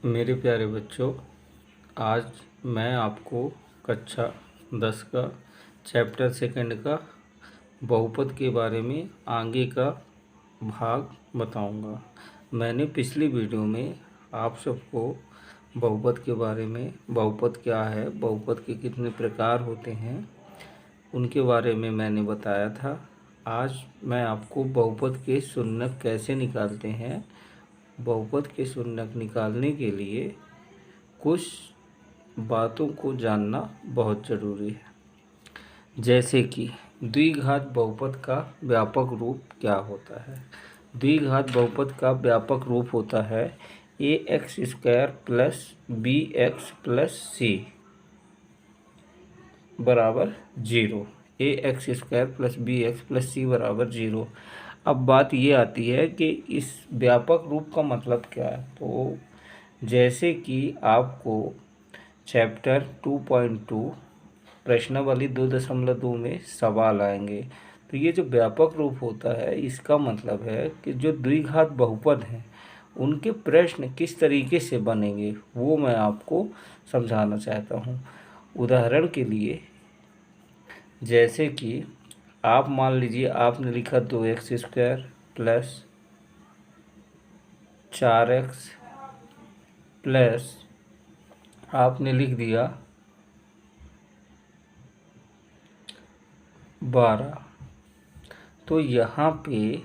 मेरे प्यारे बच्चों, आज मैं आपको कक्षा 10 का चैप्टर सेकंड का बहुपद के बारे में आगे का भाग बताऊंगा। मैंने पिछली वीडियो में आप सबको बहुपद के बारे में, बहुपद क्या है, बहुपद के कितने प्रकार होते हैं, उनके बारे में मैंने बताया था। आज मैं आपको बहुपद के शून्यक कैसे निकालते हैं, बहुपद के शून्यक निकालने के लिए कुछ बातों को जानना बहुत ज़रूरी है। जैसे कि द्विघात बहुपद का व्यापक रूप क्या होता है। द्विघात बहुपद का व्यापक रूप होता है ax² plus bx plus c बराबर 0। ax² plus bx plus c बराबर 0। अब बात ये आती है कि इस व्यापक रूप का मतलब क्या है। तो जैसे कि आपको चैप्टर 2.2 प्रश्नावली 2.2 में सवाल आएंगे, तो ये जो व्यापक रूप होता है इसका मतलब है कि जो द्विघात बहुपद हैं उनके प्रश्न किस तरीके से बनेंगे वो मैं आपको समझाना चाहता हूँ। उदाहरण के लिए, जैसे कि आप मान लीजिए आपने लिखा 2x² प्लस 4x प्लस आपने लिख दिया 12। तो यहाँ पे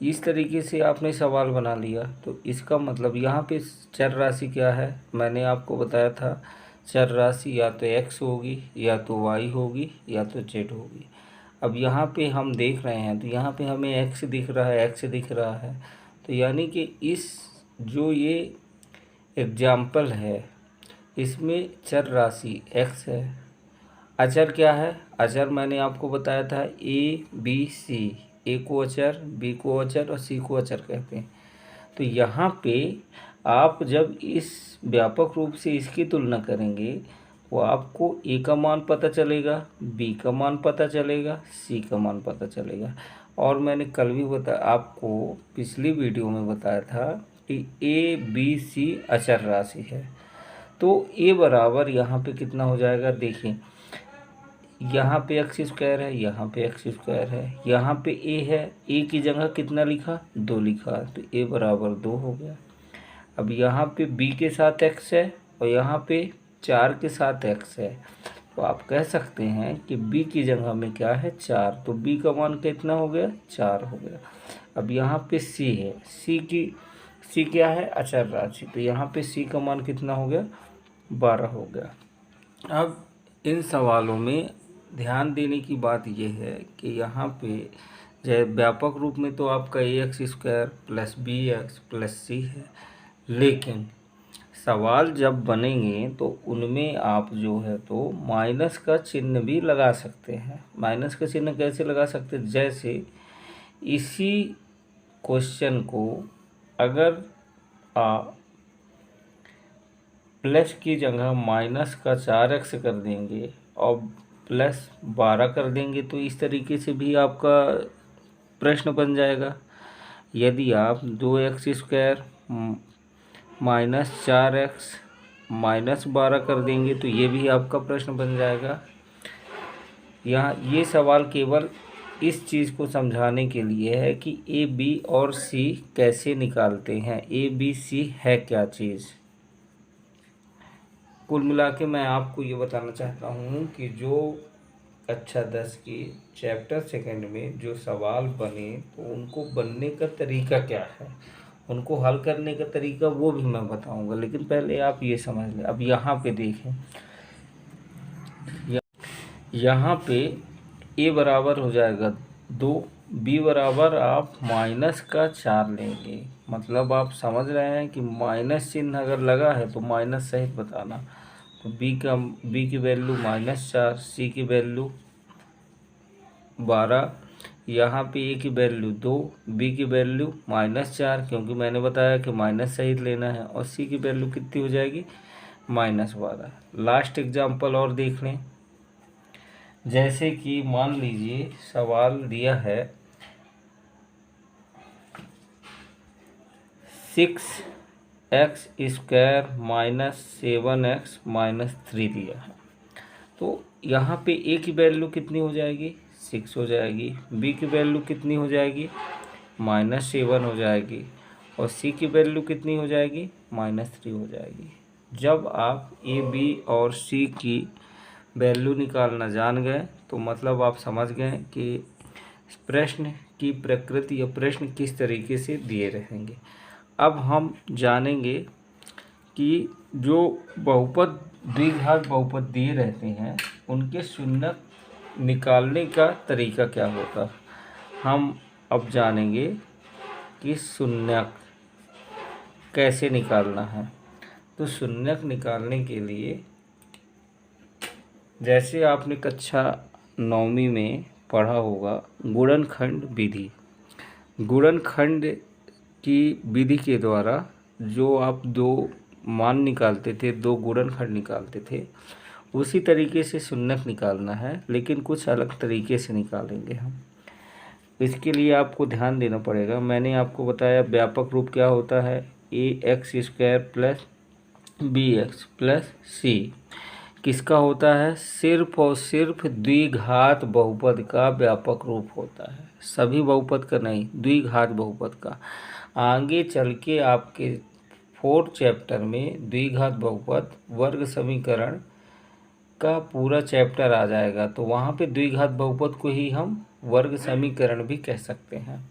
इस तरीके से आपने सवाल बना लिया। तो इसका मतलब यहाँ पे चर राशि क्या है, मैंने आपको बताया था चर राशि या तो x होगी या तो y होगी या तो z होगी। अब यहाँ पे हम देख रहे हैं तो यहाँ पे हमें x दिख रहा है, x दिख रहा है। तो यानी कि इस जो ये एग्जाम्पल है इसमें चर राशि x है। अचर क्या है, अचर मैंने आपको बताया था ABC, ए को अचर, बी को अचर और सी को अचर कहते हैं। तो यहाँ पे आप जब इस व्यापक रूप से इसकी तुलना करेंगे तो आपको ए का मान पता चलेगा, बी का मान पता चलेगा, सी का मान पता चलेगा। और मैंने कल भी आपको पिछली वीडियो में बताया था कि ABC अचर राशि है। तो ए बराबर यहाँ पे कितना हो जाएगा, देखिए यहाँ पे x² है, यहाँ पे x² है, यहाँ पे a है, a की जगह कितना लिखा, 2 लिखा, तो a बराबर 2 हो गया। अब यहाँ पे b के साथ x है और यहाँ पे 4 के साथ x है, तो आप कह सकते हैं कि b की जगह में क्या है, 4, तो b का मान कितना हो गया, 4 हो गया। अब यहाँ पे c है, c क्या है, अचर राशि, तो यहाँ पे c का मान कितना हो गया, 12 हो गया। अब इन सवालों में ध्यान देने की बात यह है कि यहाँ पे जो व्यापक रूप में तो आपका ax² plus bx plus c है, लेकिन सवाल जब बनेंगे तो उनमें आप जो है तो माइनस का चिन्ह भी लगा सकते हैं। माइनस का चिन्ह कैसे लगा सकते हैं, जैसे इसी क्वेश्चन को अगर प्लस की जगह माइनस का 4x कर देंगे और प्लस 12 कर देंगे तो इस तरीके से भी आपका प्रश्न बन जाएगा। यदि आप 2x² माइनस 4x माइनस 12 कर देंगे तो ये भी आपका प्रश्न बन जाएगा। यहाँ ये सवाल केवल इस चीज़ को समझाने के लिए है कि a, b और c कैसे निकालते हैं, a, b, c है क्या चीज़। कुल मिला के मैं आपको ये बताना चाहता हूँ कि जो कक्षा 10 की चैप्टर सेकंड में जो सवाल बने तो उनको बनने का तरीका क्या है, उनको हल करने का तरीका वो भी मैं बताऊंगा, लेकिन पहले आप ये समझ लें। अब यहाँ पे देखें, यहाँ पे ए बराबर हो जाएगा 2, बी बराबर आप माइनस का 4 लेंगे। मतलब आप समझ रहे हैं कि माइनस चिन्ह अगर लगा है तो माइनस सहित बताना। तो बी की वैल्यू -4, सी की वैल्यू 12, यहाँ पे ए की वैल्यू 2, बी की वैल्यू -4 क्योंकि मैंने बताया कि माइनस सहित लेना है, और सी की वैल्यू कितनी हो जाएगी, -12। लास्ट एग्जाम्पल और देख लें। जैसे कि मान लीजिए सवाल दिया है 6 x square minus 7x minus 3 दिया है। तो यहाँ पे ए की वैल्यू कितनी हो जाएगी, 6 हो जाएगी। बी की वैल्यू कितनी हो जाएगी, -7 हो जाएगी। और सी की वैल्यू कितनी हो जाएगी, -3 हो जाएगी। जब आप ए बी और सी की वैल्यू निकालना जान गए तो मतलब आप समझ गए कि प्रश्न की प्रकृति या प्रश्न किस तरीके से दिए रहेंगे। अब हम जानेंगे कि जो बहुपद द्विघात बहुपद दिए रहते हैं उनके शून्यक निकालने का तरीका क्या होता है। हम अब जानेंगे कि शून्यक कैसे निकालना है। तो शून्यक निकालने के लिए जैसे आपने कक्षा 9वीं में पढ़ा होगा गुणनखंड विधि। गुणनखंड की विधि के द्वारा जो आप दो मान निकालते थे, दो गुणनखंड निकालते थे, उसी तरीके से शून्यक निकालना है, लेकिन कुछ अलग तरीके से निकालेंगे हम। इसके लिए आपको ध्यान देना पड़ेगा। मैंने आपको बताया व्यापक रूप क्या होता है, ax² plus bx plus c किसका होता है, सिर्फ और सिर्फ द्विघात बहुपद का व्यापक रूप होता है, सभी बहुपद का नहीं, द्विघात बहुपद का। आगे चल के आपके 4th चैप्टर में द्विघात बहुपद वर्ग समीकरण का पूरा चैप्टर आ जाएगा, तो वहाँ पे द्विघात बहुपद को ही हम वर्ग समीकरण भी कह सकते हैं।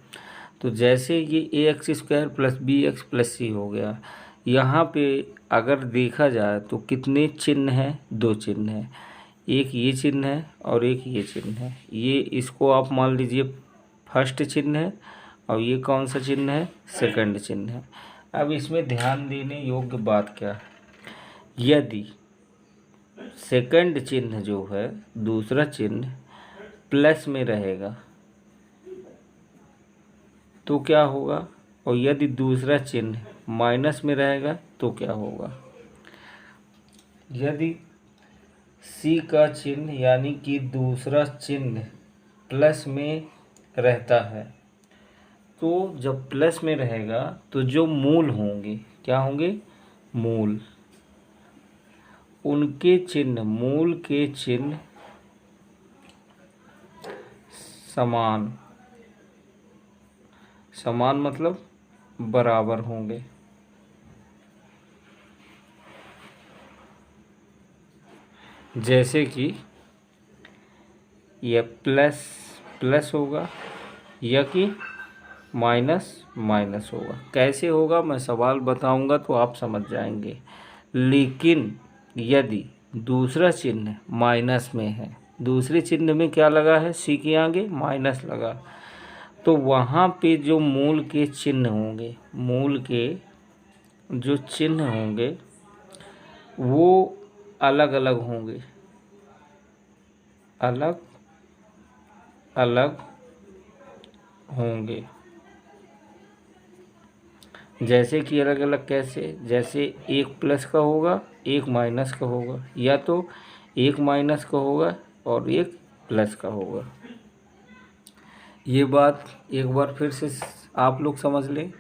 तो जैसे ये ax² plus bx plus c हो गया, यहाँ पे अगर देखा जाए तो कितने चिन्ह हैं, दो चिन्ह हैं, एक ये चिन्ह है और एक ये चिन्ह है। ये इसको आप मान लीजिए फर्स्ट चिन्ह है और ये कौन सा चिन्ह है, सेकंड चिन्ह है। अब इसमें ध्यान देने योग्य बात क्या है, यदि सेकंड चिन्ह जो है, दूसरा चिन्ह प्लस में रहेगा तो क्या होगा, और यदि दूसरा चिन्ह माइनस में रहेगा तो क्या होगा। यदि सी का चिन्ह यानी कि दूसरा चिन्ह प्लस में रहता है तो जब प्लस में रहेगा तो जो मूल होंगे क्या होंगे, मूल, उनके चिन्ह, मूल के चिन्ह समान, समान मतलब बराबर होंगे। जैसे कि यह प्लस प्लस होगा या कि माइनस माइनस होगा। कैसे होगा मैं सवाल बताऊंगा तो आप समझ जाएंगे। लेकिन यदि दूसरा चिन्ह माइनस में है, दूसरे चिन्ह में क्या लगा है, सी के आगे माइनस लगा, तो वहाँ पे जो मूल के चिन्ह होंगे, मूल के जो चिन्ह होंगे वो अलग अलग होंगे, अलग अलग होंगे। जैसे कि अलग अलग कैसे, जैसे एक प्लस का होगा एक माइनस का होगा, या तो एक माइनस का होगा और एक प्लस का होगा। ये बात एक बार फिर से आप लोग समझ लें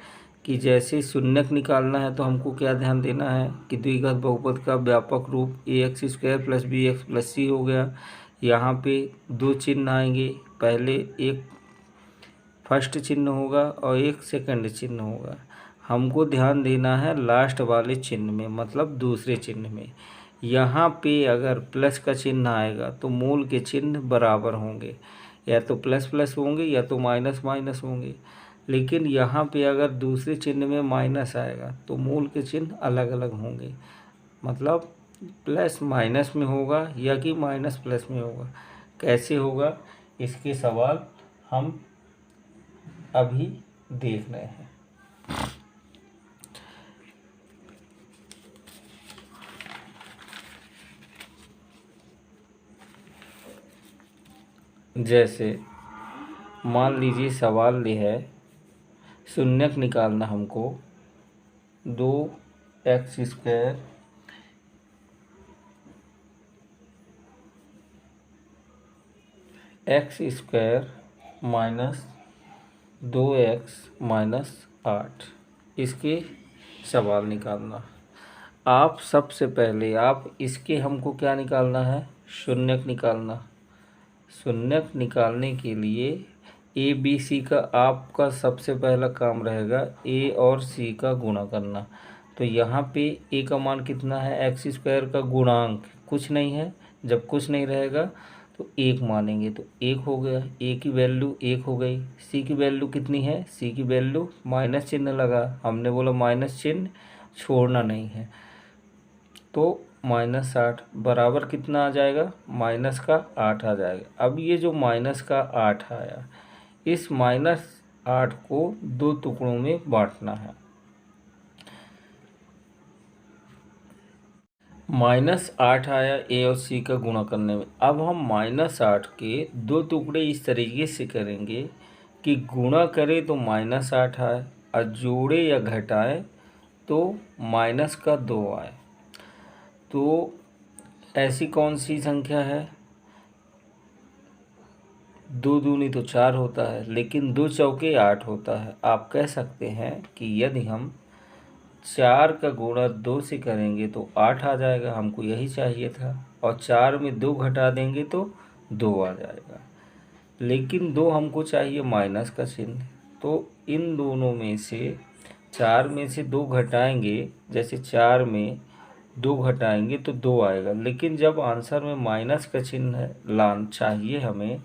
कि जैसे शून्यक निकालना है तो हमको क्या ध्यान देना है कि द्विघात बहुपद का व्यापक रूप ax² plus bx plus c हो गया। यहाँ पे दो चिन्ह आएंगे, पहले एक फर्स्ट चिन्ह होगा और एक सेकंड चिन्ह होगा। हमको ध्यान देना है लास्ट वाले चिन्ह में, मतलब दूसरे चिन्ह में। यहाँ पे अगर प्लस का चिन्ह आएगा तो मूल के चिन्ह बराबर होंगे, या तो प्लस प्लस होंगे या तो माइनस माइनस होंगे। लेकिन यहाँ पे अगर दूसरे चिन्ह में माइनस आएगा तो मूल के चिन्ह अलग अलग होंगे, मतलब प्लस माइनस में होगा या कि माइनस प्लस में होगा। कैसे होगा इसके सवाल हम अभी देख रहे हैं। जैसे मान लीजिए सवाल ये है, शून्यक निकालना हमको 2x² माइनस 2x माइनस 8 इसके सवाल निकालना। आप सबसे पहले आप इसके हमको क्या निकालना है, शून्यक निकालना। शून्यक निकालने के लिए ए बी सी का आपका सबसे पहला काम रहेगा ए और सी का गुणा करना। तो यहाँ पे ए का मान कितना है, एक्स स्क्वायर का गुणांक कुछ नहीं है, जब कुछ नहीं रहेगा तो एक मानेंगे, तो एक हो गया, ए की वैल्यू एक हो गई। सी की वैल्यू कितनी है, सी की वैल्यू माइनस चिन्ह लगा, हमने बोला माइनस चिन्ह छोड़ना नहीं है, तो -8 बराबर कितना आ जाएगा, -8 आ जाएगा। अब ये जो -8 आया, इस -8 को दो टुकड़ों में बांटना है। -8 आया ए और सी का गुणा करने में। अब हम -8 के दो टुकड़े इस तरीके से करेंगे कि गुणा करें तो -8 आए और जोड़े या घटाएं तो -2 आए। तो ऐसी कौन सी संख्या है, 2 दूनी तो 4 होता है, लेकिन 2 चौके 8 होता है। आप कह सकते हैं कि यदि हम 4 का गुणा 2 से करेंगे तो 8 आ जाएगा, हमको यही चाहिए था, और 4 में 2 घटा देंगे तो 2 आ जाएगा, लेकिन 2 हमको चाहिए माइनस का चिन्ह। तो इन दोनों में से 4 में से 2 घटाएंगे, जैसे 4 में 2 घटाएंगे तो 2 आएगा, लेकिन जब आंसर में माइनस का चिन्ह लान चाहिए हमें,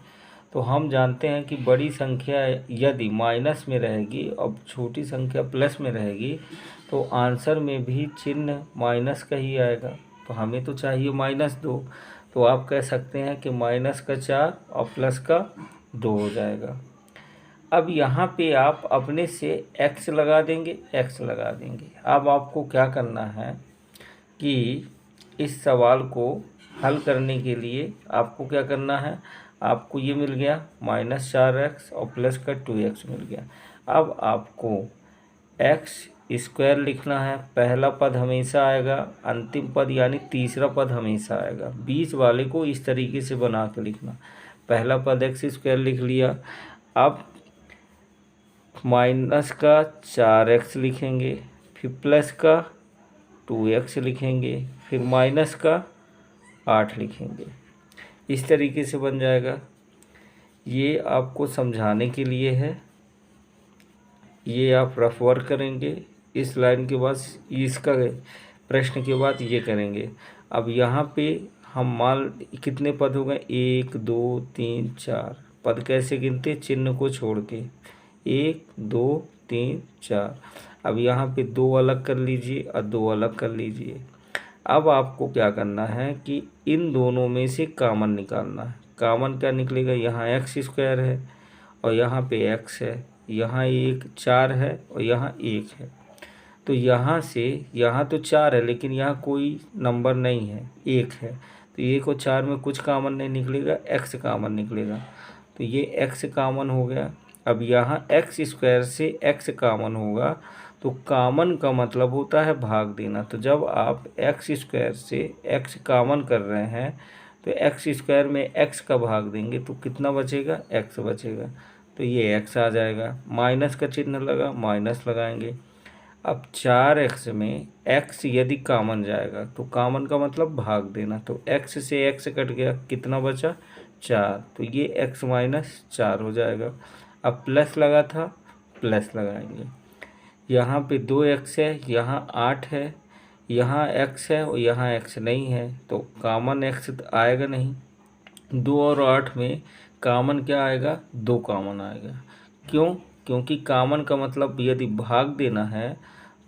तो हम जानते हैं कि बड़ी संख्या यदि माइनस में रहेगी और छोटी संख्या प्लस में रहेगी तो आंसर में भी चिन्ह माइनस का ही आएगा, तो हमें तो चाहिए -2। तो आप कह सकते हैं कि -4 और प्लस का 2 हो जाएगा। अब यहाँ पे आप अपने से x लगा देंगे, x लगा देंगे। अब आपको क्या करना है कि इस सवाल को हल करने के लिए आपको क्या करना है, आपको ये मिल गया -4x और प्लस का 2x मिल गया। अब आपको x स्क्वायर लिखना है, पहला पद हमेशा आएगा, अंतिम पद यानी तीसरा पद हमेशा आएगा, बीच वाले को इस तरीके से बना के लिखना। पहला पद x स्क्वायर लिख लिया, अब माइनस का 4x लिखेंगे, फिर प्लस का 2x लिखेंगे, फिर माइनस का 8 लिखेंगे, इस तरीके से बन जाएगा। ये आपको समझाने के लिए है, ये आप रफ वर्क करेंगे। इस लाइन के बाद इसका प्रश्न के बाद ये करेंगे। अब यहाँ पे हम मान कितने पद हो गए, 1 2 3 4 पद कैसे गिनते, चिन्ह को छोड़ के 1 2 3 4। अब यहाँ पे 2 अलग कर लीजिए और 2 अलग कर लीजिए। अब आपको क्या करना है कि इन दोनों में से कॉमन निकालना है। कॉमन क्या निकलेगा, यहाँ एक्स स्क्वायर है और यहाँ पे एक्स है, यहाँ एक 4 है और यहाँ 1 है, तो यहाँ से यहाँ तो 4 है लेकिन यहाँ कोई नंबर नहीं है, 1 है, तो 1 और 4 में कुछ कॉमन नहीं निकलेगा, एक्स कॉमन निकलेगा, तो ये एक्स कॉमन हो गया। अब यहाँ एक्स स्क्वायर से एक्स कॉमन होगा, तो कॉमन का मतलब होता है भाग देना। तो जब आप एक्स स्क्वायर से एक्स कॉमन कर रहे हैं तो एक्स स्क्वायर में एक्स का भाग देंगे तो कितना बचेगा, एक्स बचेगा, तो ये एक्स आ जाएगा। माइनस का चिन्ह लगा, माइनस लगाएंगे। अब 4x में x यदि कॉमन जाएगा तो कॉमन का मतलब भाग देना, तो x से x कट गया, कितना बचा 4, तो ये x - 4 हो जाएगा। अब प्लस लगा था, प्लस लगाएंगे, यहाँ पे 2x है, यहाँ 8 है, यहाँ x है और यहाँ x नहीं है, तो कॉमन x आएगा नहीं। 2 और 8 में कॉमन क्या आएगा, 2 कॉमन आएगा। क्यों, क्योंकि कॉमन का मतलब यदि भाग देना है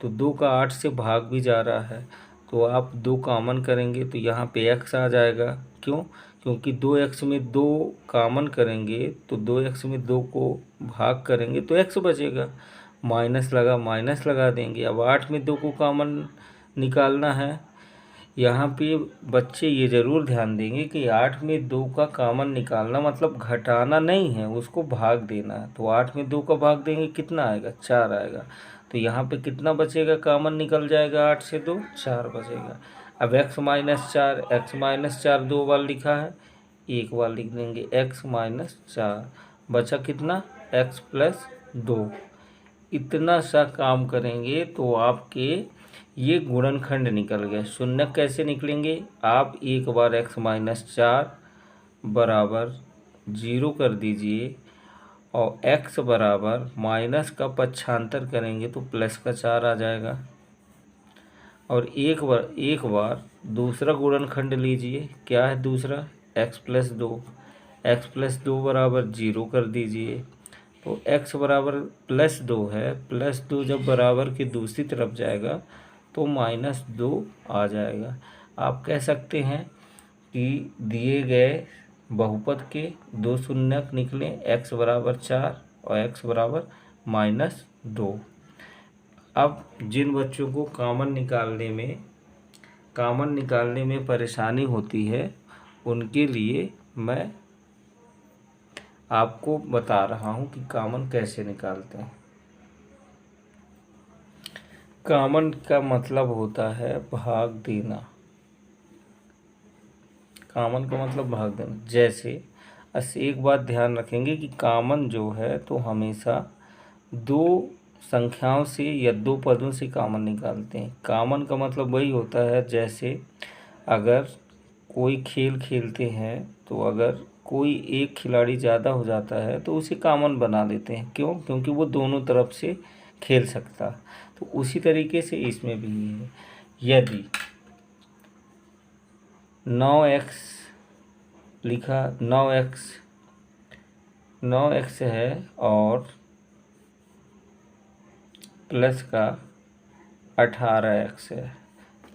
तो 2 का 8 से भाग भी जा रहा है, तो आप 2 कॉमन करेंगे तो यहाँ पे x आ जाएगा। क्यों, क्योंकि 2x में 2 कॉमन करेंगे तो 2x में 2 को भाग करेंगे तो x बचेगा। माइनस लगा, माइनस लगा देंगे। अब 8 में 2 को कॉमन निकालना है। यहाँ पे बच्चे ये ज़रूर ध्यान देंगे कि 8 में 2 का कॉमन निकालना मतलब घटाना नहीं है, उसको भाग देना है। तो 8 में 2 का भाग देंगे, कितना आएगा, 4 आएगा, तो यहाँ पे कितना बचेगा, कॉमन निकल जाएगा, 8 से 2 4 बचेगा। अब x - 4 2 बार लिखा है, एक बार लिख देंगे x - 4, बचा कितना, x + 2, इतना सा काम करेंगे तो आपके ये गुणनखंड निकल गए। शून्य कैसे निकलेंगे, आप एक बार x-4 बराबर 0 कर दीजिए और x बराबर माइनस का पक्षांतर करेंगे तो प्लस का 4 आ जाएगा। और एक बार दूसरा गुणनखंड लीजिए, क्या है दूसरा, x+2 बराबर 0 कर दीजिए तो x बराबर +2 है, +2 जब बराबर की दूसरी तरफ जाएगा तो -2 आ जाएगा। आप कह सकते हैं कि दिए गए बहुपद के दो शून्यक निकले, x बराबर 4 और x बराबर -2। अब जिन बच्चों को कॉमन निकालने में परेशानी होती है उनके लिए मैं आपको बता रहा हूं कि कॉमन कैसे निकालते हैं। कॉमन का मतलब होता है भाग देना। कॉमन का मतलब भाग देना। जैसे एक बात ध्यान रखेंगे कि कॉमन जो है तो हमेशा दो संख्याओं से या दो पदों से कॉमन निकालते हैं। कॉमन का मतलब वही होता है, जैसे अगर कोई खेल खेलते हैं तो अगर कोई एक खिलाड़ी ज़्यादा हो जाता है तो उसे कॉमन बना देते हैं। क्यों? क्योंकि वो दोनों तरफ से खेल सकता। तो उसी तरीके से इसमें भी है। यदि 9x लिखा, 9x है और प्लस का 18x है,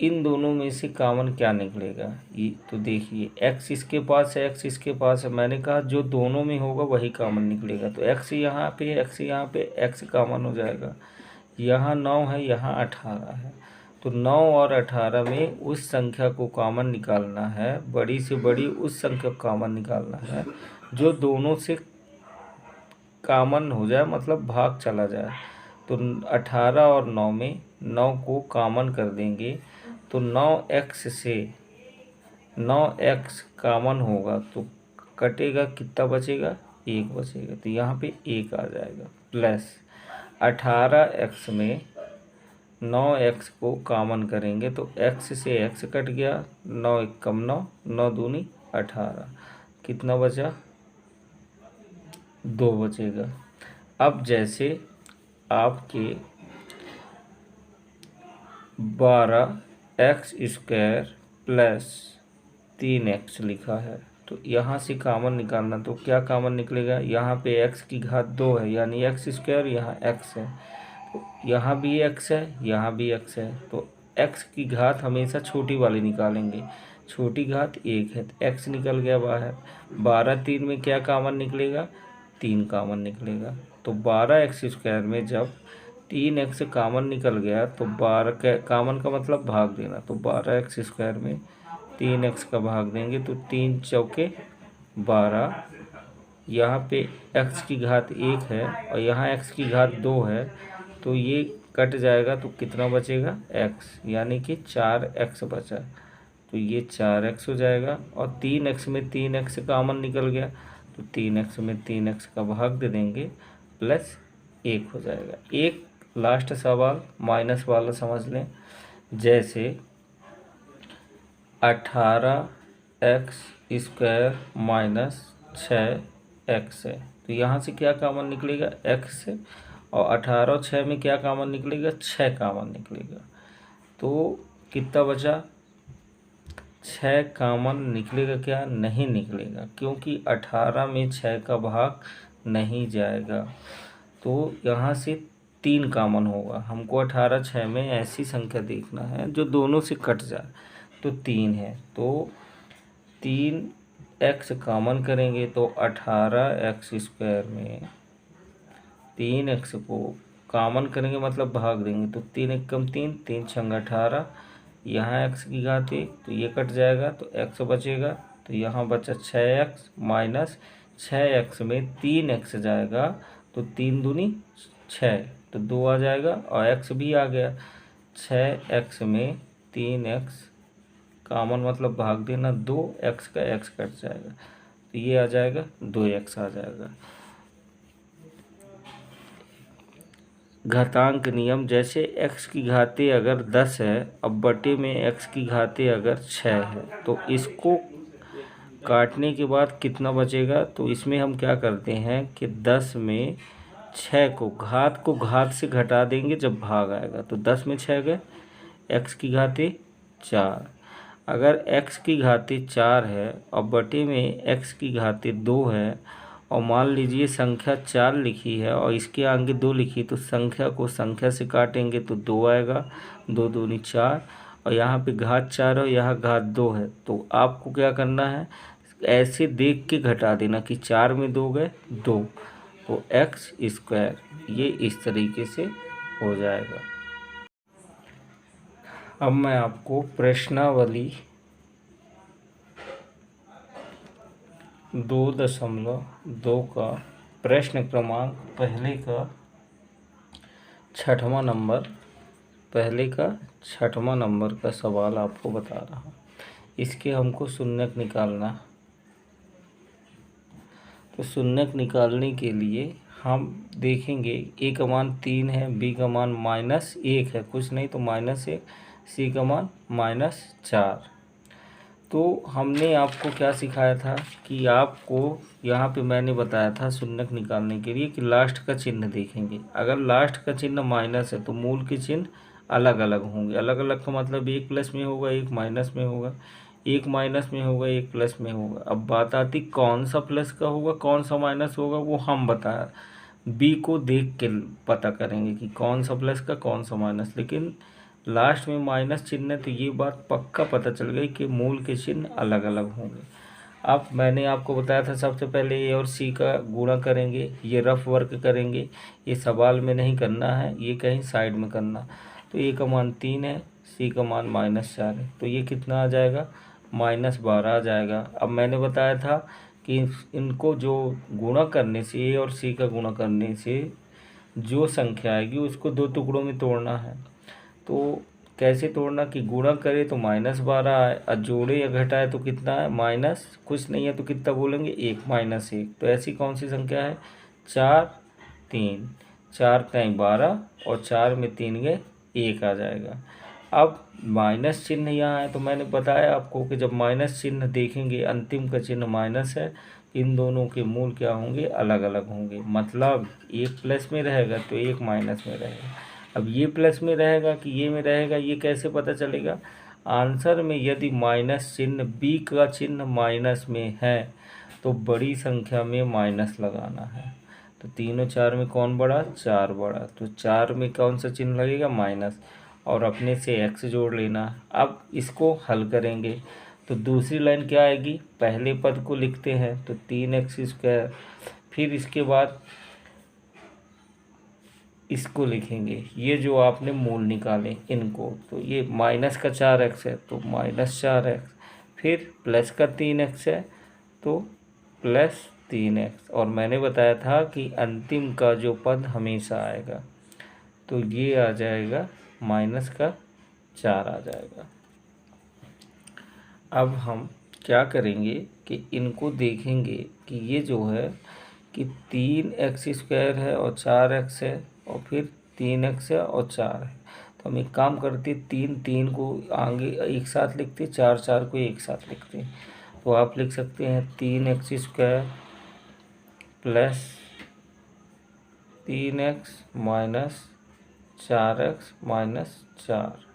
इन दोनों में से कॉमन क्या निकलेगा? ये तो देखिए, x इसके पास है, x इसके पास है, मैंने कहा जो दोनों में होगा वही कॉमन निकलेगा। तो x यहाँ पे, x यहाँ पे, x कॉमन हो जाएगा। यहाँ 9 है, यहाँ 18 है, तो 9 और 18 में उस संख्या को कॉमन निकालना है, बड़ी से बड़ी उस संख्या को कॉमन निकालना है जो दोनों से कॉमन हो जाए, मतलब भाग चला जाए। तो 18 और 9 में 9 को कॉमन कर देंगे तो 9x से 9x कॉमन होगा तो कटेगा, कितना बचेगा, 1 बचेगा। तो यहाँ पे 1 आ जाएगा। प्लस 18x में 9x को कॉमन करेंगे तो x से x कट गया, 9 1 कम 9, 9 दूनी 18, कितना बचा, 2 बचेगा। अब जैसे आपके 12x² प्लस 3x लिखा है, तो यहाँ से कॉमन निकालना, तो क्या कॉमन निकलेगा, यहाँ पे x की घात 2 है यानी x², यहाँ x है, तो यहाँ भी x है, यहाँ भी x है, तो x की घात हमेशा छोटी वाली निकालेंगे, छोटी घात 1 है, तो x निकल गया बाहर। 12 3 में क्या कॉमन निकलेगा, 3 कॉमन निकलेगा। तो 12x² में जब 3x कॉमन निकल गया तो 12 कॉमन का मतलब भाग देना, तो 12x² में 3x का भाग देंगे तो 3 चौके 12, यहाँ पे x की घात 1 है और यहाँ x की घात 2 है, तो ये कट जाएगा तो कितना बचेगा, x, यानी कि 4x बचा, तो ये 4x हो जाएगा। और 3x में 3x कॉमन निकल गया तो 3x में 3x का भाग दे देंगे, प्लस 1 हो जाएगा। एक लास्ट सवाल माइनस वाला समझ लें। जैसे 18x² माइनस 6x है, तो यहाँ से क्या कॉमन निकलेगा, x से, और 18 और 6 में क्या कॉमन निकलेगा, 6 कॉमन निकलेगा। तो कितना बचा, 6 कॉमन निकलेगा क्या, नहीं निकलेगा, क्योंकि 18 में 6 का भाग नहीं जाएगा। तो यहाँ से 3 कॉमन होगा। हमको 18 6 में ऐसी संख्या देखना है जो दोनों से कट जाए, तो 3 है, तो 3x कॉमन करेंगे तो 18x² में 3x को कॉमन करेंगे मतलब भाग देंगे, तो 3 1 कम 3, 3 6 18, यहाँ x की घात 1 तो ये कट जाएगा तो x बचेगा, तो यहाँ बचा 6x माइनस 6x में 3x जाएगा तो 3 दूनी 6, तो 2 आ जाएगा और x भी आ गया। 6x में 3x कॉमन मतलब भाग देना, 2x का x कट जाएगा तो ये आ जाएगा 2x आ जाएगा। घातांक नियम, जैसे x की घाते अगर 10 है, अब बटे में x की घाते अगर 6 है, तो इसको काटने के बाद कितना बचेगा? तो इसमें हम क्या करते हैं कि 10 में 6 को घात से घटा देंगे जब भाग आएगा, तो 10 में 6 गए, x की घाते 4। अगर x की घाते 4 है और बटे में x की घाते 2 है, और मान लीजिए संख्या 4 लिखी है और इसके आगे 2 लिखी, तो संख्या को संख्या से काटेंगे तो 2 आएगा, 2 दूनी 4, और यहाँ पे घात 4 है, यहाँ घात 2 है। तो आपको क्या करना है, ऐसे देख के घटा देना कि 4 में 2 गए 2, तो एक्स स्क्वायर ये इस तरीके से हो जाएगा। अब मैं आपको प्रश्नावली 2.2 का प्रश्न क्रमांक पहले का छठवां नंबर का सवाल आपको बता रहा हूँ। इसके हमको शून्यक निकालना। तो शून्यक निकालने के लिए हम देखेंगे a का मान 3 है, b का मान -1 है, कुछ नहीं तो -1, c का मान -4। तो हमने आपको क्या सिखाया था कि आपको यहाँ पे मैंने बताया था शून्यक निकालने के लिए कि लास्ट का चिन्ह देखेंगे। अगर लास्ट का चिन्ह माइनस है तो मूल के चिन्ह अलग अलग होंगे। अलग अलग का मतलब एक प्लस में होगा, एक माइनस में होगा, एक माइनस में होगा, एक प्लस में होगा। अब बात आती कौन सा प्लस का होगा, कौन सा माइनस होगा, वो हम बताया बी को देख के पता करेंगे कि कौन सा प्लस का कौन सा माइनस। लेकिन लास्ट में माइनस चिन्ह है तो ये बात पक्का पता चल गई कि मूल के चिन्ह अलग अलग होंगे। अब मैंने आपको बताया था सबसे पहले ए और सी का गुणा करेंगे, ये रफ वर्क करेंगे, ये सवाल में नहीं करना है, ये कहीं साइड में करना। तो ए का मान 3 है, सी का मान -4 है, तो ये कितना आ जाएगा, -12 आ जाएगा। अब मैंने बताया था कि इनको जो गुणा करने से, ए और सी का गुणा करने से जो संख्या आएगी उसको 2 टुकड़ों में तोड़ना है। तो कैसे तोड़ना कि गुणा करे तो -12 आए और जोड़े या घटाए तो कितना है, माइनस कुछ नहीं है तो कितना बोलेंगे, 1 -1। तो ऐसी कौन सी संख्या है, 4 3, 4 3 12 और 4 में 3 गए 1 आ जाएगा। अब माइनस चिन्ह यहाँ है तो मैंने बताया आपको कि जब माइनस चिन्ह देखेंगे, अंतिम का चिन्ह माइनस है, इन दोनों के मूल क्या होंगे, अलग अलग होंगे। मतलब एक प्लस में रहेगा तो एक माइनस में रहेगा। अब ये प्लस में रहेगा कि ये में रहेगा, ये कैसे पता चलेगा, आंसर में यदि माइनस चिन्ह, बी का चिन्ह माइनस में है तो बड़ी संख्या में माइनस लगाना है। तो 3 और 4 में कौन बड़ा, 4 बड़ा, तो 4 में कौन सा चिन्ह लगेगा, माइनस, और अपने से x जोड़ लेना। अब इसको हल करेंगे तो दूसरी लाइन क्या आएगी, पहले पद को लिखते हैं तो 3x², फिर इसके बाद इसको लिखेंगे, ये जो आपने मूल निकाले इनको, तो ये माइनस का 4x है तो -4x, फिर प्लस का 3x है तो +3x, और मैंने बताया था कि अंतिम का जो पद हमेशा आएगा तो ये आ जाएगा -4 आ जाएगा। अब हम क्या करेंगे कि इनको देखेंगे कि ये जो है कि 3x² है और 4x है और फिर 3x है और 4 है। तो हम एक काम करते, 3 को आगे एक साथ लिखते, 4 को एक साथ लिखते। तो आप लिख सकते हैं 3x² plus 3x minus 4x minus 4।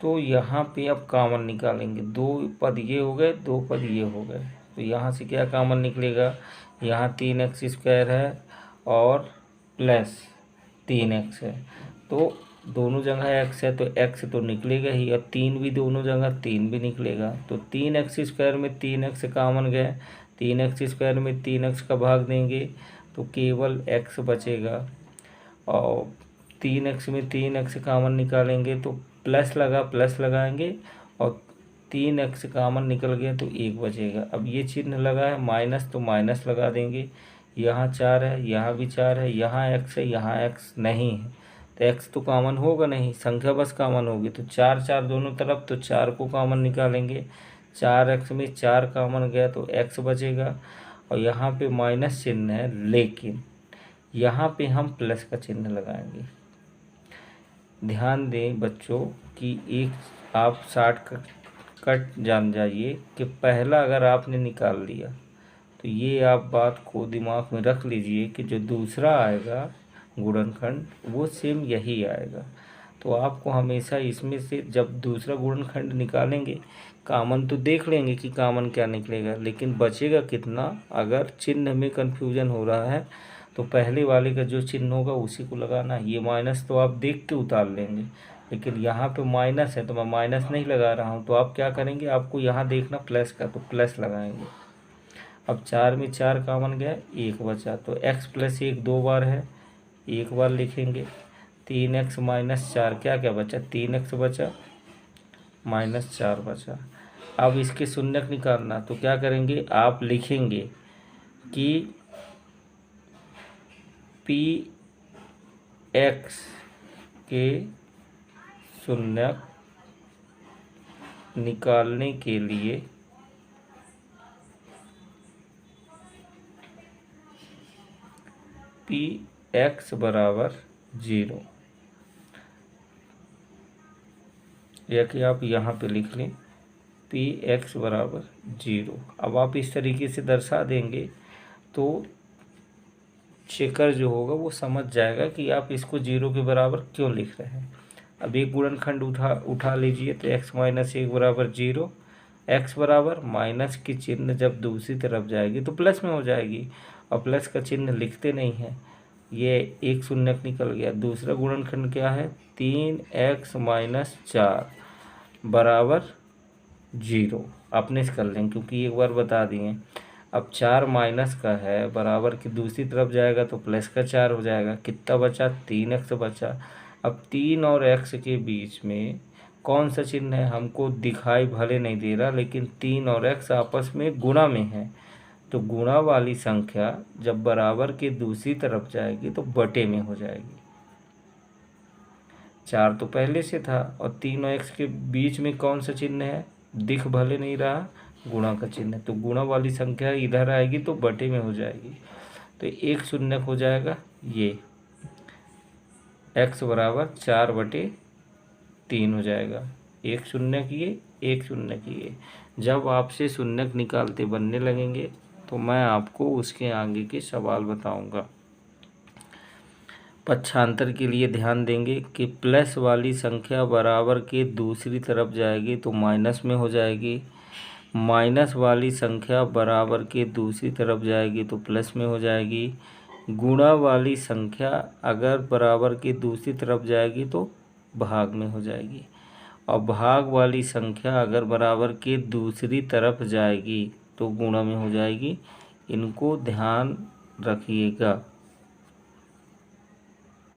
तो यहाँ पे अब कॉमन निकालेंगे, 2 पद ये हो गए, 2 पद ये हो गए, तो यहाँ से क्या कॉमन निकलेगा, यहाँ 3x² है और प्लस 3x है, तो दोनों जगह x है तो x तो निकलेगा ही, और 3 भी दोनों जगह 3 भी निकलेगा। तो 3x² में 3x कॉमन गए, 3x² में 3x का भाग देंगे तो केवल x बचेगा, और 3x में 3x कॉमन निकालेंगे तो प्लस लगाएंगे और 3x कॉमन निकल गया तो 1 बचेगा। अब ये चिन्ह लगा है माइनस तो माइनस लगा देंगे, यहाँ 4 है, यहाँ भी 4 है, यहाँ x है, यहाँ x नहीं है, तो x तो कॉमन होगा नहीं, संख्या बस कॉमन होगी, तो 4 4 दोनों तरफ, तो 4 को कॉमन निकालेंगे, 4x में 4 कॉमन गया तो x बचेगा, और यहाँ पे माइनस चिन्ह है, लेकिन यहाँ पे हम प्लस का चिन्ह लगाएंगे। ध्यान दें बच्चों कि एक आप शॉर्टकट जान जाइए कि पहला अगर आपने निकाल लिया तो ये आप बात को दिमाग में रख लीजिए कि जो दूसरा आएगा गुणनखंड वो सेम यही आएगा। तो आपको हमेशा इसमें से जब दूसरा गुणनखंड निकालेंगे कॉमन तो देख लेंगे कि कॉमन क्या निकलेगा, लेकिन बचेगा कितना। अगर चिन्ह में कन्फ्यूजन हो रहा है तो पहले वाले का जो चिन्ह होगा उसी को लगाना। ये माइनस तो आप देख के उतार लेंगे, लेकिन यहाँ पे माइनस है तो मैं माइनस नहीं लगा रहा हूँ। तो आप क्या करेंगे, आपको यहाँ देखना प्लस का, तो प्लस लगाएंगे। अब 4 में 4 कॉमन गया, 1 बचा, तो x प्लस 1 2 बार है, 1 बार लिखेंगे। 3x माइनस 4 क्या क्या बचा, 3x बचा माइनस 4 बचा। अब इसके शून्यक निकालना, तो क्या करेंगे, आप लिखेंगे कि px के शून्यक निकालने के लिए px बराबर 0, या कि आप यहाँ पे लिख लें px बराबर 0। अब आप इस तरीके से दर्शा देंगे तो चेकर जो होगा वो समझ जाएगा कि आप इसको 0 के बराबर क्यों लिख रहे हैं। अब एक गुणनखंड उठा लीजिए, तो x माइनस 1 बराबर 0। x बराबर माइनस की चिन्ह जब दूसरी तरफ जाएगी तो प्लस में हो जाएगी, और प्लस का चिन्ह लिखते नहीं हैं, ये एक शून्यक निकल गया। दूसरा गुणनखंड क्या है, 3x माइनस 4 बराबर 0। अपने से कर लें क्योंकि एक बार बता दिए। अब 4 माइनस का है, बराबर की दूसरी तरफ जाएगा तो प्लस का 4 हो जाएगा। कितना बचा, 3x बचा। अब 3 और x के बीच में कौन सा चिन्ह है हमको दिखाई भले नहीं दे रहा, लेकिन 3 और x आपस में गुणा में है। तो गुणा वाली संख्या जब बराबर के दूसरी तरफ जाएगी तो बटे में हो जाएगी। 4 तो पहले से था, और 3 और x के बीच में कौन सा चिन्ह है, दिख भले नहीं रहा, गुणा का चिन्ह है। तो गुणा वाली संख्या इधर आएगी तो बटे में हो जाएगी। तो एक शून्यक हो जाएगा ये, x बराबर 4/3 हो जाएगा। एक शून्यक ये, एक शून्यक ये। जब आपसे शून्यक निकालते बनने लगेंगे तो मैं आपको उसके आगे के सवाल बताऊंगा। पक्षांतर के लिए ध्यान देंगे कि प्लस वाली संख्या बराबर के दूसरी तरफ जाएगी तो माइनस में हो जाएगी, माइनस वाली संख्या बराबर के दूसरी तरफ जाएगी तो प्लस में हो जाएगी, गुणा वाली संख्या अगर बराबर के दूसरी तरफ जाएगी तो भाग में हो जाएगी, और भाग वाली संख्या अगर बराबर के दूसरी तरफ जाएगी तो गुणा में हो जाएगी। इनको ध्यान रखिएगा।